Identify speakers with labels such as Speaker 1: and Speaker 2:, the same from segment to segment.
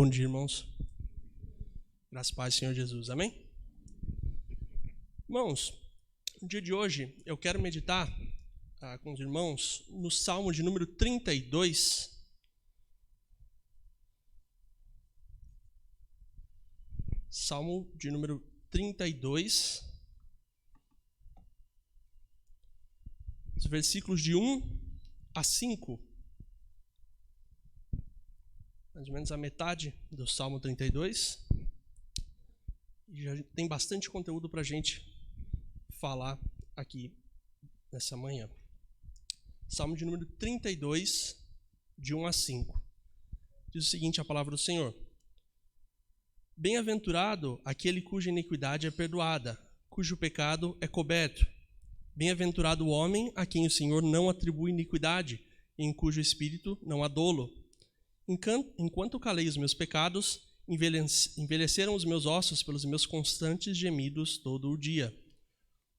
Speaker 1: Bom dia, irmãos. Graças e paz, Senhor Jesus. Amém? Irmãos, no dia de hoje eu quero meditar com os irmãos no Salmo de número 32. Salmo de número 32. Os versículos de 1 a 5. Mais ou menos a metade do Salmo 32. E já tem bastante conteúdo para a gente falar aqui nessa manhã. Salmo de número 32, de 1 a 5. Diz o seguinte a palavra do Senhor: Bem-aventurado aquele cuja iniquidade é perdoada, cujo pecado é coberto. Bem-aventurado o homem a quem o Senhor não atribui iniquidade, e em cujo espírito não há dolo. Enquanto calei os meus pecados, envelheceram os meus ossos pelos meus constantes gemidos todo o dia.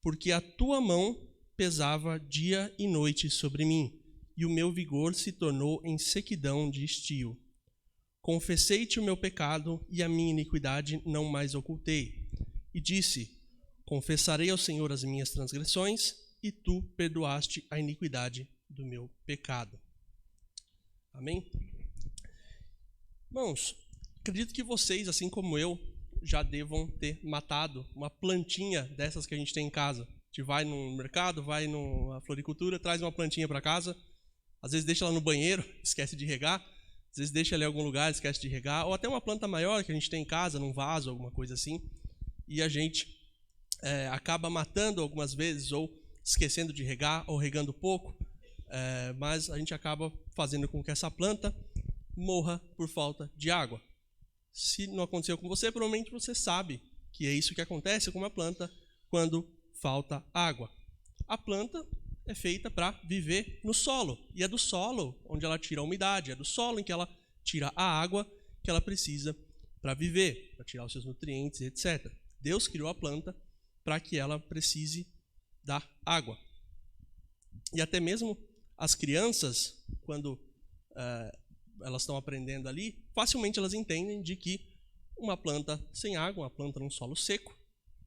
Speaker 1: Porque a tua mão pesava dia e noite sobre mim, e o meu vigor se tornou em sequidão de estio. Confessei-te o meu pecado, e a minha iniquidade não mais ocultei. E disse: Confessarei ao Senhor as minhas transgressões, e tu perdoaste a iniquidade do meu pecado. Amém? Irmãos, acredito que vocês, assim como eu, já devam ter matado uma plantinha dessas que a gente tem em casa. A gente vai no mercado, vai na floricultura, traz uma plantinha para casa, às vezes deixa ela no banheiro, esquece de regar, às vezes deixa ela em algum lugar, esquece de regar, ou até uma planta maior que a gente tem em casa, num vaso, alguma coisa assim, e a gente acaba matando algumas vezes, ou esquecendo de regar, ou regando pouco, mas a gente acaba fazendo com que essa planta morra por falta de água. Se não aconteceu com você, provavelmente você sabe que é isso que acontece com uma planta quando falta água. A planta é feita para viver no solo, e é do solo onde ela tira a umidade, é do solo em que ela tira a água que ela precisa para viver, para tirar os seus nutrientes, etc. Deus criou a planta para que ela precise da água. E até mesmo as crianças, quando elas estão aprendendo ali, facilmente elas entendem de que uma planta sem água, uma planta num solo seco,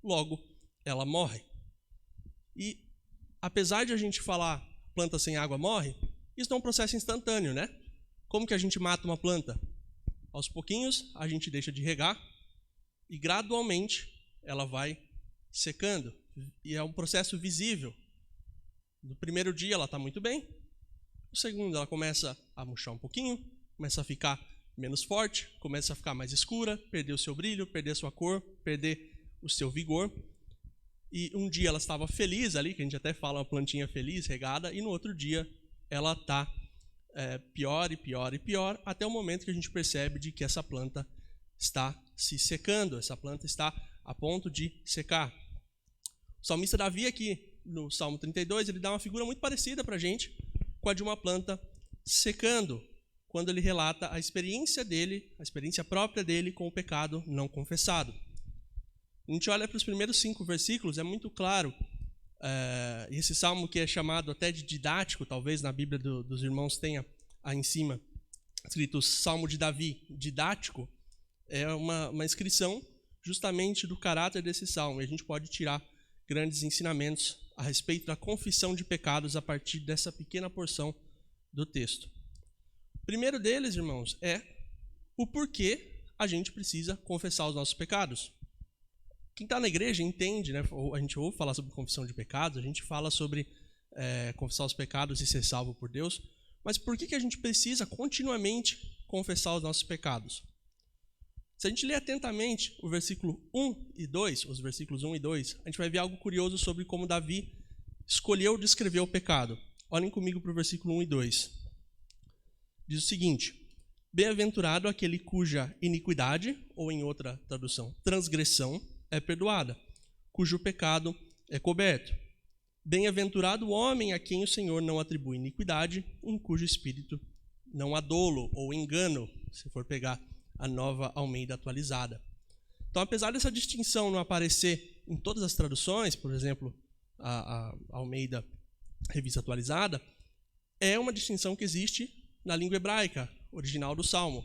Speaker 1: logo ela morre. E apesar de a gente falar planta sem água morre, isso não é um processo instantâneo, né? Como que a gente mata uma planta? Aos pouquinhos a gente deixa de regar e gradualmente ela vai secando. E é um processo visível. No primeiro dia ela está muito bem, no segundo ela começa a murchar um pouquinho, começa a ficar menos forte, começa a ficar mais escura, perder o seu brilho, perder a sua cor, perder o seu vigor. E um dia ela estava feliz ali, que a gente até fala uma plantinha feliz, regada, e no outro dia ela está pior e pior e pior, até o momento que a gente percebe de que essa planta está se secando, essa planta está a ponto de secar. O salmista Davi aqui, no Salmo 32, ele dá uma figura muito parecida para a gente com a de uma planta secando, quando ele relata a experiência dele, a experiência própria dele com o pecado não confessado. A gente olha para os primeiros 5 versículos, é muito claro, esse salmo que é chamado até de didático, talvez na Bíblia dos irmãos tenha aí em cima, escrito Salmo de Davi, didático, é uma inscrição justamente do caráter desse salmo, e a gente pode tirar grandes ensinamentos a respeito da confissão de pecados a partir dessa pequena porção do texto. O primeiro deles, irmãos, é o porquê a gente precisa confessar os nossos pecados. Quem está na igreja entende, né? A gente ouve falar sobre confissão de pecados, a gente fala sobre confessar os pecados e ser salvo por Deus, mas por que a gente precisa continuamente confessar os nossos pecados? Se a gente ler atentamente o versículo 1 e 2, os versículos 1 e 2, a gente vai ver algo curioso sobre como Davi escolheu descrever o pecado. Olhem comigo para o versículo 1 e 2. Diz o seguinte: Bem-aventurado aquele cuja iniquidade, ou em outra tradução, transgressão, é perdoada, cujo pecado é coberto. Bem-aventurado o homem a quem o Senhor não atribui iniquidade, em cujo espírito não há dolo ou engano, se for pegar a Nova Almeida atualizada. Então, apesar dessa distinção não aparecer em todas as traduções, por exemplo, a Almeida Revista Atualizada, é uma distinção que existe na língua hebraica original do Salmo.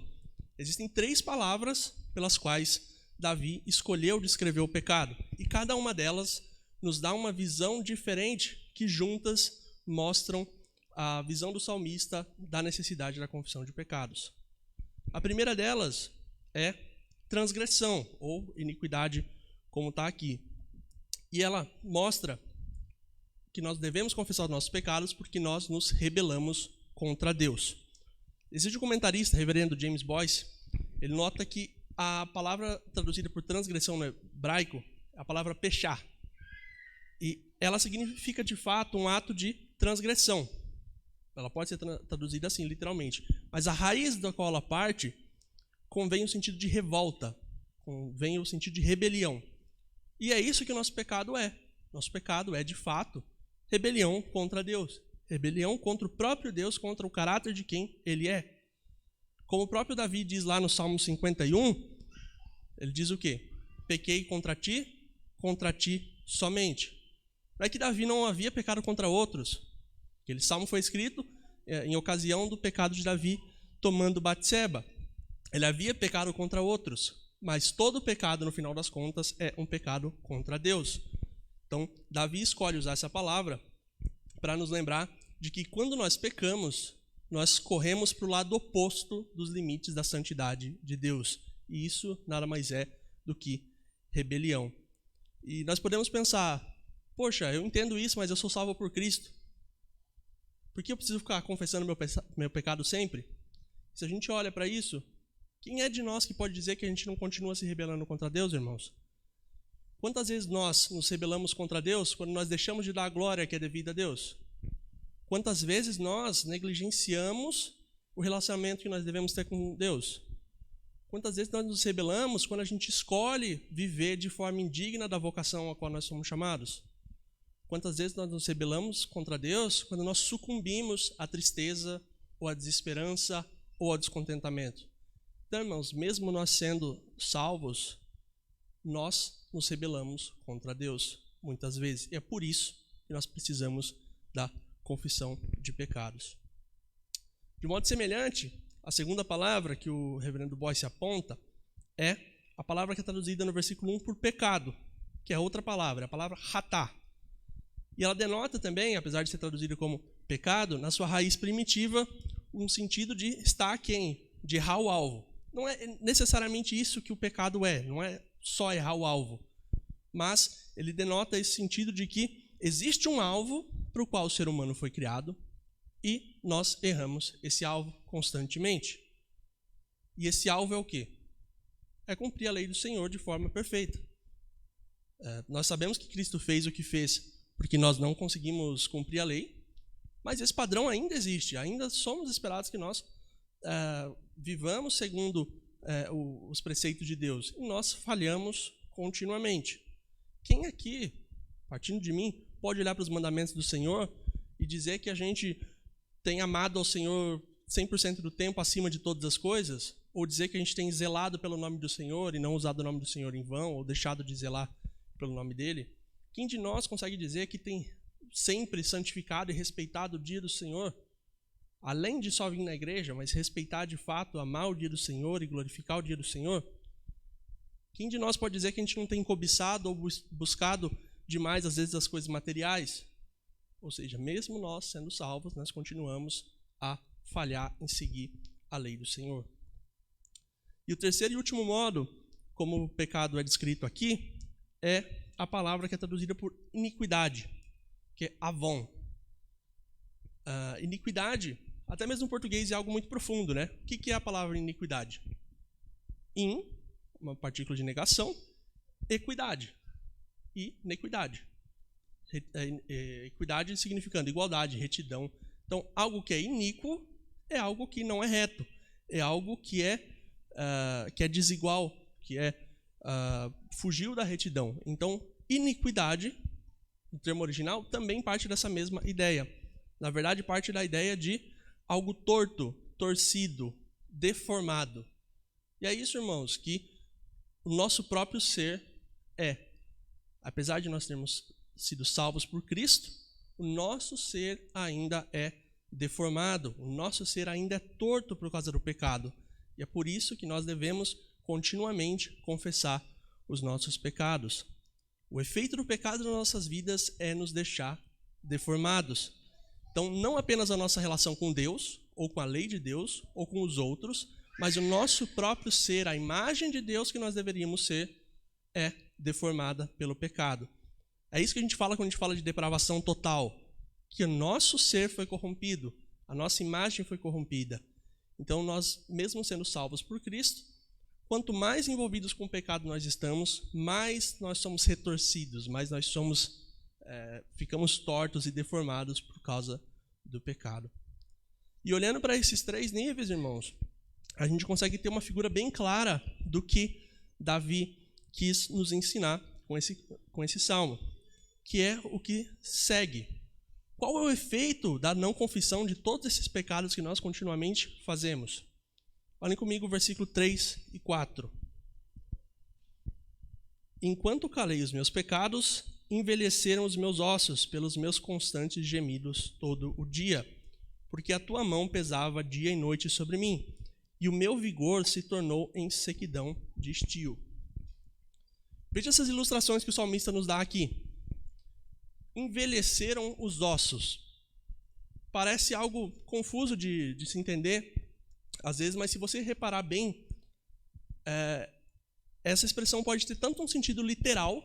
Speaker 1: Existem 3 palavras pelas quais Davi escolheu descrever o pecado. E cada uma delas nos dá uma visão diferente que juntas mostram a visão do salmista da necessidade da confissão de pecados. A primeira delas é transgressão ou iniquidade, como está aqui. E ela mostra que nós devemos confessar os nossos pecados porque nós nos rebelamos contra Deus. Existe um comentarista, reverendo James Boyce, ele nota que a palavra traduzida por transgressão no hebraico é a palavra pechá. E ela significa, de fato, um ato de transgressão. Ela pode ser traduzida assim, literalmente. Mas a raiz da qual ela parte convém o sentido de revolta, convém o sentido de rebelião. E é isso que o nosso pecado é. Nosso pecado é, de fato, rebelião contra Deus. Rebelião contra o próprio Deus, contra o caráter de quem Ele é. Como o próprio Davi diz lá no Salmo 51, ele diz o quê? Pequei contra ti somente. Não é que Davi não havia pecado contra outros. Aquele salmo foi escrito em ocasião do pecado de Davi tomando Batseba. Ele havia pecado contra outros, mas todo pecado, no final das contas, é um pecado contra Deus. Então, Davi escolhe usar essa palavra para nos lembrar de que quando nós pecamos, nós corremos para o lado oposto dos limites da santidade de Deus. E isso nada mais é do que rebelião. E nós podemos pensar, poxa, eu entendo isso, mas eu sou salvo por Cristo. Por que eu preciso ficar confessando meu pecado sempre? Se a gente olha para isso, quem é de nós que pode dizer que a gente não continua se rebelando contra Deus, irmãos? Quantas vezes nós nos rebelamos contra Deus quando nós deixamos de dar a glória que é devida a Deus? Quantas vezes nós negligenciamos o relacionamento que nós devemos ter com Deus? Quantas vezes nós nos rebelamos quando a gente escolhe viver de forma indigna da vocação a qual nós somos chamados? Quantas vezes nós nos rebelamos contra Deus quando nós sucumbimos à tristeza, ou à desesperança, ou ao descontentamento? Então, irmãos, mesmo nós sendo salvos, nós nos rebelamos contra Deus, muitas vezes. E é por isso que nós precisamos da confissão de pecados. De modo semelhante, a segunda palavra que o reverendo Boyce aponta é a palavra que é traduzida no versículo 1 por pecado, que é outra palavra, a palavra hatá. E ela denota também, apesar de ser traduzida como pecado, na sua raiz primitiva, um sentido de estar aquém, de errar o alvo. Não é necessariamente isso que o pecado é, não é só errar o alvo. Mas ele denota esse sentido de que existe um alvo para o qual o ser humano foi criado e nós erramos esse alvo constantemente. E esse alvo é o quê? É cumprir a lei do Senhor de forma perfeita. Nós sabemos que Cristo fez o que fez porque nós não conseguimos cumprir a lei, mas esse padrão ainda existe, ainda somos esperados que nós vivamos segundo os preceitos de Deus, e nós falhamos continuamente. Quem aqui, partindo de mim, pode olhar para os mandamentos do Senhor e dizer que a gente tem amado ao Senhor 100% do tempo acima de todas as coisas? Ou dizer que a gente tem zelado pelo nome do Senhor e não usado o nome do Senhor em vão, ou deixado de zelar pelo nome dele? Quem de nós consegue dizer que tem sempre santificado e respeitado o dia do Senhor? Além de só vir na igreja, mas respeitar de fato, amar o dia do Senhor e glorificar o dia do Senhor? Quem de nós pode dizer que a gente não tem cobiçado ou buscado demais, às vezes, as coisas materiais? Ou seja, mesmo nós sendo salvos, nós continuamos a falhar em seguir a lei do Senhor. E o terceiro e último modo, como o pecado é descrito aqui, é a palavra que é traduzida por iniquidade, que é avon. Iniquidade, até mesmo em português, é algo muito profundo, né? O que é a palavra iniquidade? In, uma partícula de negação, equidade. E inequidade. Equidade significando igualdade, retidão. Então, algo que é iníquo é algo que não é reto. É algo que é desigual, que fugiu da retidão. Então, iniquidade, no termo original, também parte dessa mesma ideia. Na verdade, parte da ideia de algo torto, torcido, deformado. E é isso, irmãos, que o nosso próprio ser é. Apesar de nós termos sido salvos por Cristo, o nosso ser ainda é deformado, o nosso ser ainda é torto por causa do pecado. E é por isso que nós devemos continuamente confessar os nossos pecados. O efeito do pecado nas nossas vidas é nos deixar deformados. Então, não apenas a nossa relação com Deus, ou com a lei de Deus, ou com os outros, mas o nosso próprio ser, a imagem de Deus que nós deveríamos ser, é deformada pelo pecado. É isso que a gente fala quando a gente fala de depravação total, que o nosso ser foi corrompido, a nossa imagem foi corrompida. Então, nós, mesmo sendo salvos por Cristo, quanto mais envolvidos com o pecado nós estamos, mais nós somos retorcidos, mais nós ficamos tortos e deformados por causa do pecado. E olhando para esses 3 níveis, irmãos, a gente consegue ter uma figura bem clara do que Davi quis nos ensinar com esse salmo, que é o que segue. Qual é o efeito da não confissão de todos esses pecados que nós continuamente fazemos? Olhem comigo o versículo 3 e 4. Enquanto calei os meus pecados, envelheceram os meus ossos pelos meus constantes gemidos todo o dia, porque a tua mão pesava dia e noite sobre mim, e o meu vigor se tornou em sequidão de estio. Veja essas ilustrações que o salmista nos dá aqui. Envelheceram os ossos. Parece algo confuso de se entender, às vezes, mas se você reparar bem, essa expressão pode ter tanto um sentido literal,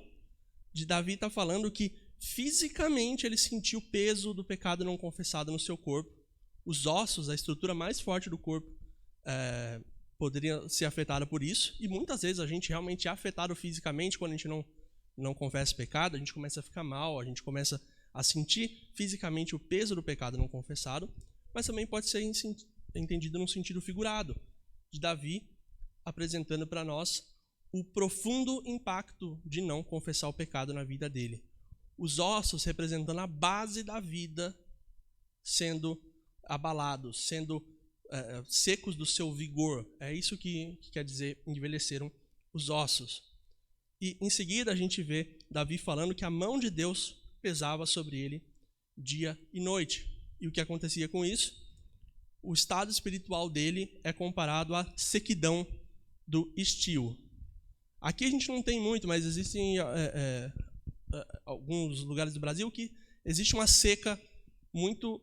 Speaker 1: de Davi estar falando que fisicamente ele sentiu o peso do pecado não confessado no seu corpo. Os ossos, a estrutura mais forte do corpo, poderia ser afetada por isso, e muitas vezes a gente realmente é afetado fisicamente quando a gente não confessa o pecado, a gente começa a ficar mal, a gente começa a sentir fisicamente o peso do pecado não confessado, mas também pode ser entendido num sentido figurado, de Davi apresentando para nós o profundo impacto de não confessar o pecado na vida dele. Os ossos representando a base da vida sendo abalados, sendo secos do seu vigor. É isso que quer dizer envelheceram os ossos. E em seguida a gente vê Davi falando que a mão de Deus pesava sobre ele dia e noite. E o que acontecia com isso? O estado espiritual dele é comparado à sequidão do estio. Aqui a gente não tem muito, mas existem alguns lugares do Brasil que existe uma seca muito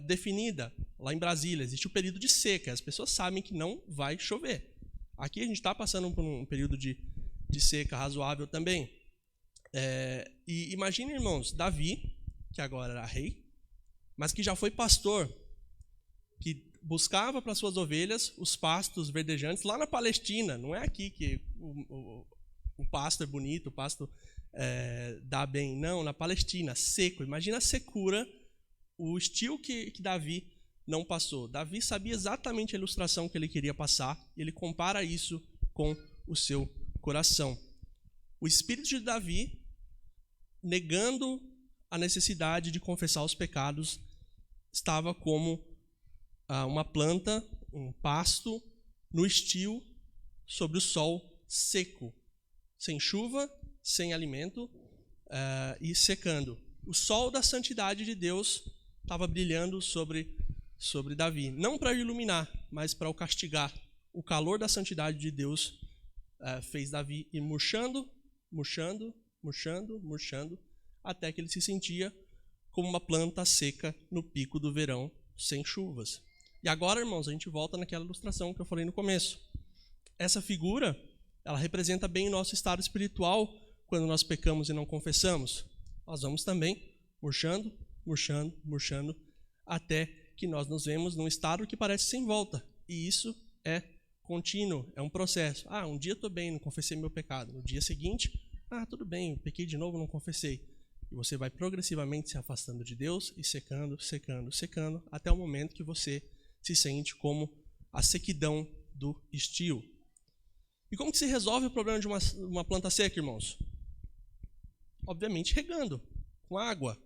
Speaker 1: definida. Lá em Brasília existe o período de seca, as pessoas sabem que não vai chover. Aqui a gente está passando por um período de seca razoável também. E imagine, irmãos, Davi, que agora era rei, mas que já foi pastor, que buscava para suas ovelhas os pastos verdejantes lá na Palestina. Não é aqui que o pasto é bonito, o pasto dá bem. Não, na Palestina, seco. Imagina a secura, o estilo que Davi não passou. Davi sabia exatamente a ilustração que ele queria passar, e ele compara isso com o seu coração. O espírito de Davi, negando a necessidade de confessar os pecados, estava como uma planta, um pasto, no estio, sobre o sol seco, sem chuva, sem alimento e secando. O sol da santidade de Deus estava brilhando sobre Davi, não para iluminar, mas para o castigar. O calor da santidade de Deus fez Davi ir murchando, até que ele se sentia como uma planta seca no pico do verão, sem chuvas. E agora, irmãos, a gente volta naquela ilustração que eu falei no começo. Essa figura, ela representa bem o nosso estado espiritual quando nós pecamos e não confessamos. Nós vamos também murchando, até que nós nos vemos num estado que parece sem volta. E isso é contínuo, é um processo. Um dia estou bem, não confessei meu pecado. No dia seguinte, tudo bem, eu pequei de novo, não confessei. E você vai progressivamente se afastando de Deus e secando, até o momento que você se sente como a sequidão do estio. E como que se resolve o problema de uma planta seca, irmãos? Obviamente regando, com água.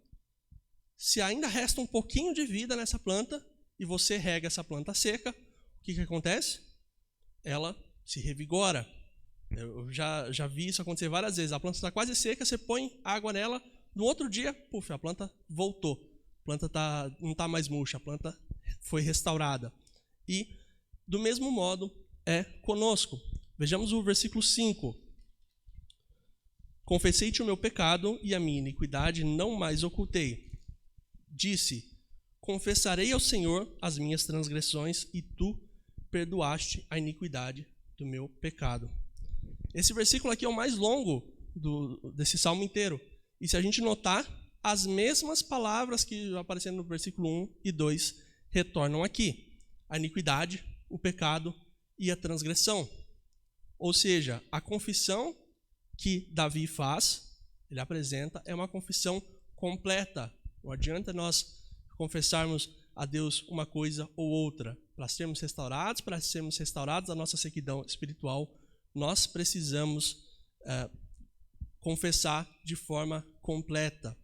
Speaker 1: Se ainda resta um pouquinho de vida nessa planta e você rega essa planta seca, o que acontece? Ela se revigora. Eu já vi isso acontecer várias vezes. A planta está quase seca, você põe água nela, no outro dia, a planta voltou. A planta não está mais murcha, a planta foi restaurada. E, do mesmo modo, é conosco. Vejamos o versículo 5. Confessei-te o meu pecado e a minha iniquidade não mais ocultei. Disse, confessarei ao Senhor as minhas transgressões e tu perdoaste a iniquidade do meu pecado. Esse versículo aqui é o mais longo desse salmo inteiro. E se a gente notar, as mesmas palavras que aparecendo no versículo 1 e 2 retornam aqui. A iniquidade, o pecado e a transgressão. Ou seja, a confissão que Davi faz, ele apresenta, é uma confissão completa. Não adianta nós confessarmos a Deus uma coisa ou outra. Para sermos restaurados da nossa sequidão espiritual, nós precisamos confessar de forma completa.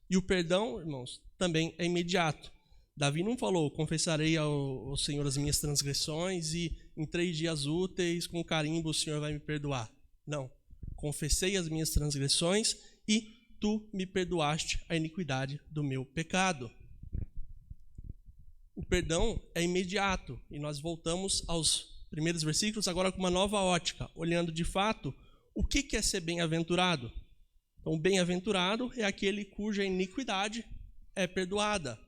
Speaker 1: E o perdão, irmãos, também é imediato. Davi não falou, confessarei ao Senhor as minhas transgressões e em 3 dias úteis, com carimbo, o Senhor vai me perdoar. Não. Confessei as minhas transgressões e tu me perdoaste a iniquidade do meu pecado. O perdão é imediato e nós voltamos aos primeiros versículos agora com uma nova ótica, olhando de fato o que é ser bem-aventurado. Então, bem-aventurado é aquele cuja iniquidade é perdoada,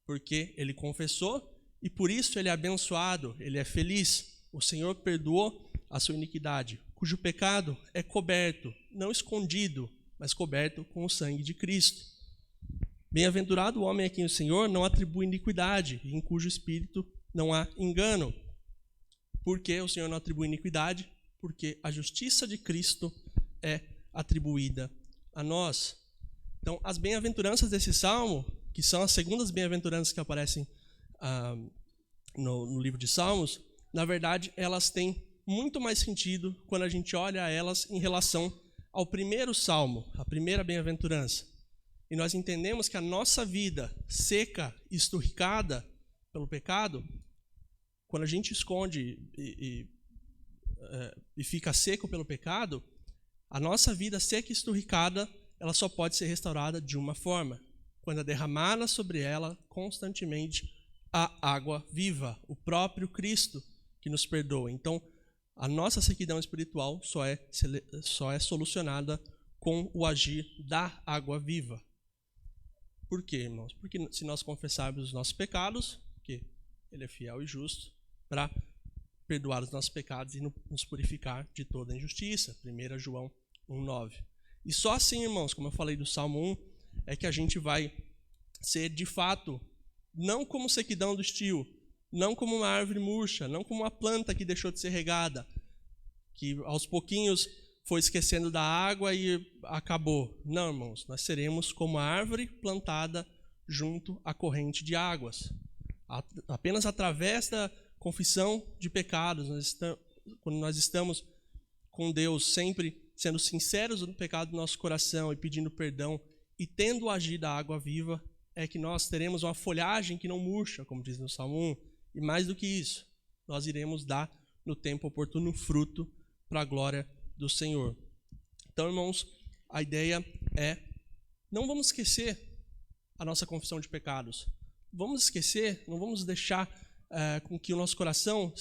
Speaker 1: porque ele confessou e por isso ele é abençoado, ele é feliz. O Senhor perdoou a sua iniquidade, cujo pecado é coberto, não escondido, mas coberto com o sangue de Cristo. Bem-aventurado o homem a quem o Senhor não atribui iniquidade, e em cujo espírito não há engano. Por que o Senhor não atribui iniquidade? Porque a justiça de Cristo é atribuída a nós. Então, as bem-aventuranças desse salmo, que são as segundas bem-aventuranças que aparecem no livro de Salmos, na verdade, elas têm muito mais sentido quando a gente olha elas em relação ao primeiro salmo, a primeira bem-aventurança. E nós entendemos que a nossa vida seca e esturricada pelo pecado, quando a gente esconde e fica seco pelo pecado, a nossa vida seca e esturricada, ela só pode ser restaurada de uma forma, quando é derramada sobre ela constantemente a água viva, o próprio Cristo que nos perdoa. Então, a nossa sequidão espiritual só é solucionada com o agir da água viva. Por quê, irmãos? Porque se nós confessarmos os nossos pecados, que Ele é fiel e justo para perdoar os nossos pecados e nos purificar de toda injustiça. 1 João 1,9. E só assim, irmãos, como eu falei do Salmo 1, é que a gente vai ser, de fato, não como sequidão do estio, não como uma árvore murcha, não como uma planta que deixou de ser regada, que aos pouquinhos foi esquecendo da água e acabou. Não, irmãos, nós seremos como a árvore plantada junto à corrente de águas. Apenas através da confissão de pecados, quando nós estamos com Deus, sempre sendo sinceros no pecado do nosso coração e pedindo perdão e tendo o agir da água viva, é que nós teremos uma folhagem que não murcha, como diz no Salmo 1. E mais do que isso, nós iremos dar no tempo oportuno fruto para a glória do Senhor. Então, irmãos, a ideia é, não vamos esquecer a nossa confissão de pecados. Vamos esquecer, não vamos deixar com que o nosso coração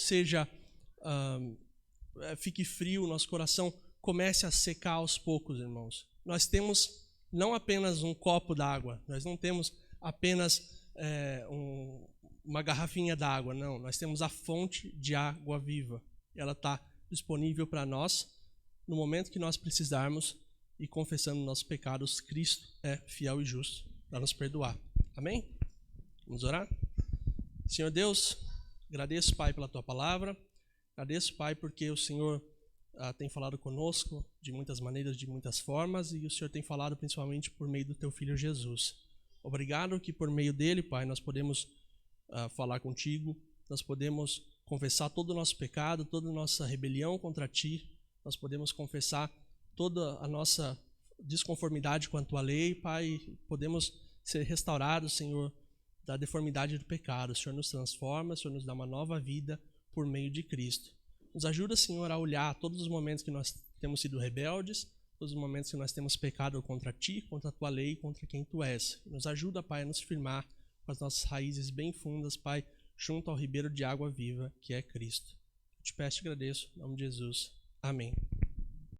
Speaker 1: fique frio, o nosso coração comece a secar aos poucos, irmãos. Nós temos não apenas um copo d'água, nós não temos apenas uma garrafinha d'água, não. Nós temos a fonte de água viva. Ela está disponível para nós no momento que nós precisarmos e confessando nossos pecados, Cristo é fiel e justo para nos perdoar. Amém? Vamos orar? Senhor Deus, agradeço, Pai, pela Tua palavra. Agradeço, Pai, porque o Senhor tem falado conosco de muitas maneiras, de muitas formas, e o Senhor tem falado principalmente por meio do Teu Filho Jesus. Obrigado que por meio dele, Pai, nós podemos falar contigo, nós podemos confessar todo o nosso pecado, toda a nossa rebelião contra Ti, nós podemos confessar toda a nossa desconformidade com a Tua lei, Pai, podemos ser restaurados, Senhor, da deformidade do pecado. O Senhor nos transforma, o Senhor nos dá uma nova vida por meio de Cristo. Nos ajuda, Senhor, a olhar todos os momentos que nós temos sido rebeldes, todos os momentos que nós temos pecado contra Ti, contra a Tua lei, contra quem Tu és. Nos ajuda, Pai, a nos firmar com as nossas raízes bem fundas, Pai, junto ao ribeiro de água viva, que é Cristo. Te peço e agradeço. Em nome de Jesus. Amém.